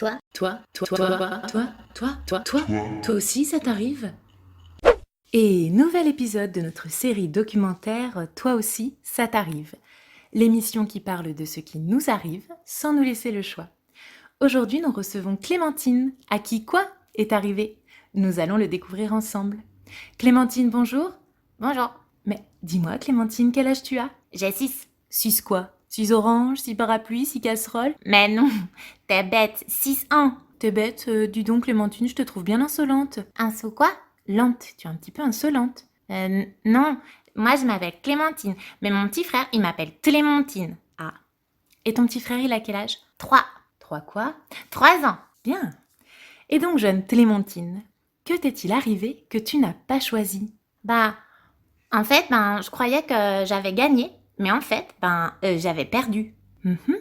Toi, Toi aussi, ça t'arrive? Et nouvel épisode de notre série documentaire Toi aussi, ça t'arrive. L'émission qui parle de ce qui nous arrive sans nous laisser le choix. Aujourd'hui, nous recevons Clémentine, à qui quoi est arrivé? Nous allons le découvrir ensemble. Clémentine, bonjour. bonjour. Mais dis-moi, Clémentine, quel âge tu as? J'ai 6. 6 quoi? 6 oranges, 6 parapluies, 6 casseroles? Mais non, t'es bête. 6 ans. T'es bête, dis donc Clémentine, je te trouve bien insolente. Un sou quoi? Lente, tu es un petit peu insolente. Non, moi je m'appelle Clémentine. Mais mon petit frère, il m'appelle Clémentine. Ah. Et ton petit frère, il a quel âge? 3. 3 quoi? 3 ans. Bien. Et donc, jeune Clémentine, que t'est-il arrivé que tu n'as pas choisi? En fait, je croyais que j'avais gagné. Mais en fait, j'avais perdu. Mhm.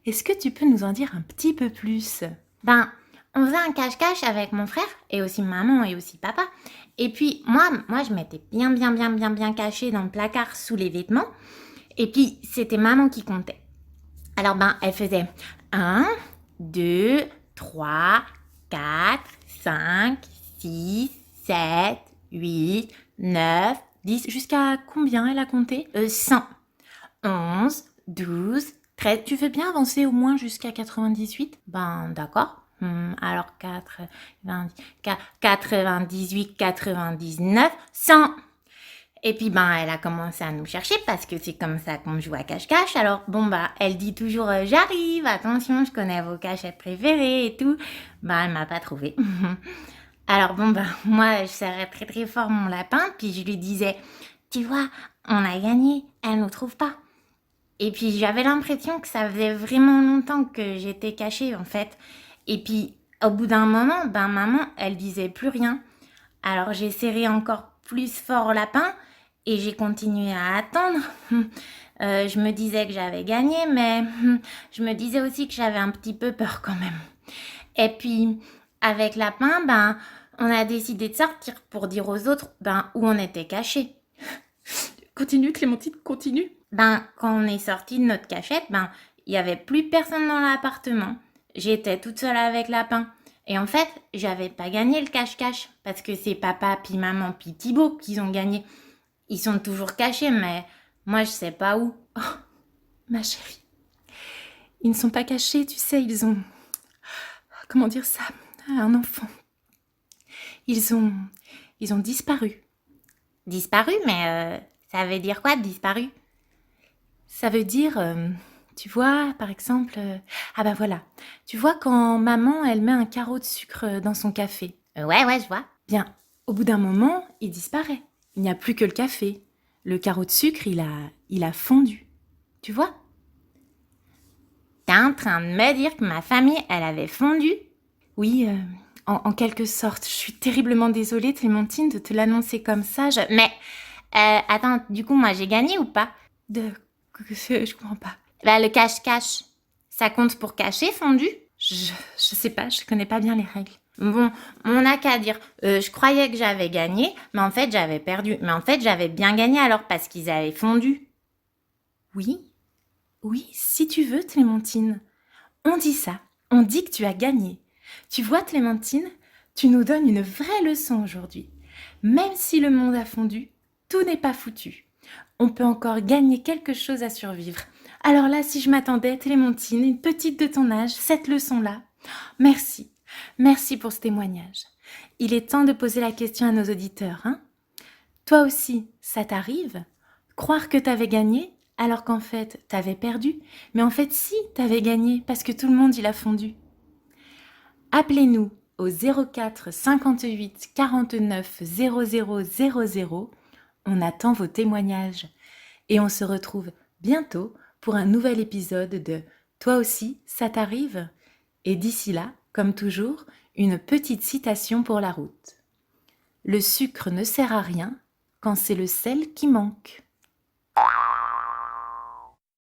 Est-ce que tu peux nous en dire un petit peu plus? On faisait un cache-cache avec mon frère et aussi maman et aussi papa. Et puis moi je m'étais bien cachée dans le placard sous les vêtements. Et puis c'était maman qui comptait. Alors elle faisait 1, 2, 3, 4, 5, 6, 7, 8, 9, 10. Jusqu'à combien elle a compté? 100, 11, 12, 13. Tu veux bien avancer au moins jusqu'à 98? D'accord. Alors 98, 99, 100. Et puis elle a commencé à nous chercher parce que c'est comme ça qu'on joue à cache-cache. Alors elle dit toujours j'arrive, attention, je connais vos cachettes préférées et tout. Elle m'a pas trouvé. Alors moi je serrais très très fort mon lapin puis je lui disais tu vois, on a gagné, elle nous trouve pas. Et puis j'avais l'impression que ça faisait vraiment longtemps que j'étais cachée en fait. Et puis au bout d'un moment, maman, elle disait plus rien. Alors j'ai serré encore plus fort le lapin et j'ai continué à attendre. Je me disais que j'avais gagné, mais je me disais aussi que j'avais un petit peu peur quand même. Et puis avec lapin, on a décidé de sortir pour dire aux autres où on était cachés. Continue Clémentine, continue. Quand on est sorti de notre cachette, il n'y avait plus personne dans l'appartement. J'étais toute seule avec lapin. Et en fait, j'avais pas gagné le cache-cache parce que c'est papa puis maman puis Thibaut qui ont gagné. Ils sont toujours cachés, mais moi je sais pas où. Oh, ma chérie, ils ne sont pas cachés, tu sais, ils ont... Comment dire ça? Un enfant. Ils ont disparu. Disparu, mais ça veut dire quoi, disparu? Ça veut dire, tu vois, par exemple... voilà. Tu vois quand maman, elle met un carreau de sucre dans son café? Ouais, je vois. Bien, au bout d'un moment, il disparaît. Il n'y a plus que le café. Le carreau de sucre, il a fondu. Tu vois? T'es en train de me dire que ma famille, elle avait fondu? Oui, en quelque sorte. Je suis terriblement désolée, Clémentine, de te l'annoncer comme ça. Mais, attends, du coup, moi j'ai gagné ou pas? Je comprends pas. Le cache-cache, ça compte pour cacher fondu? Je sais pas, je connais pas bien les règles. Bon, on n'a qu'à dire, je croyais que j'avais gagné, mais en fait j'avais perdu. Mais en fait j'avais bien gagné alors parce qu'ils avaient fondu. Oui, si tu veux, Clémentine. On dit ça, on dit que tu as gagné. Tu vois, Clémentine, tu nous donnes une vraie leçon aujourd'hui. Même si le monde a fondu, tout n'est pas foutu. On peut encore gagner quelque chose à survivre. Alors là, si je m'attendais, Clémentine, une petite de ton âge, cette leçon-là, merci. Merci pour ce témoignage. Il est temps de poser la question à nos auditeurs, hein? Toi aussi, ça t'arrive? Croire que t'avais gagné, alors qu'en fait, t'avais perdu? Mais en fait, si, t'avais gagné, parce que tout le monde, il a fondu. Appelez-nous au 04 58 49 00 00. On attend vos témoignages. Et on se retrouve bientôt pour un nouvel épisode de Toi aussi, ça t'arrive? Et d'ici là, comme toujours, une petite citation pour la route. Le sucre ne sert à rien quand c'est le sel qui manque.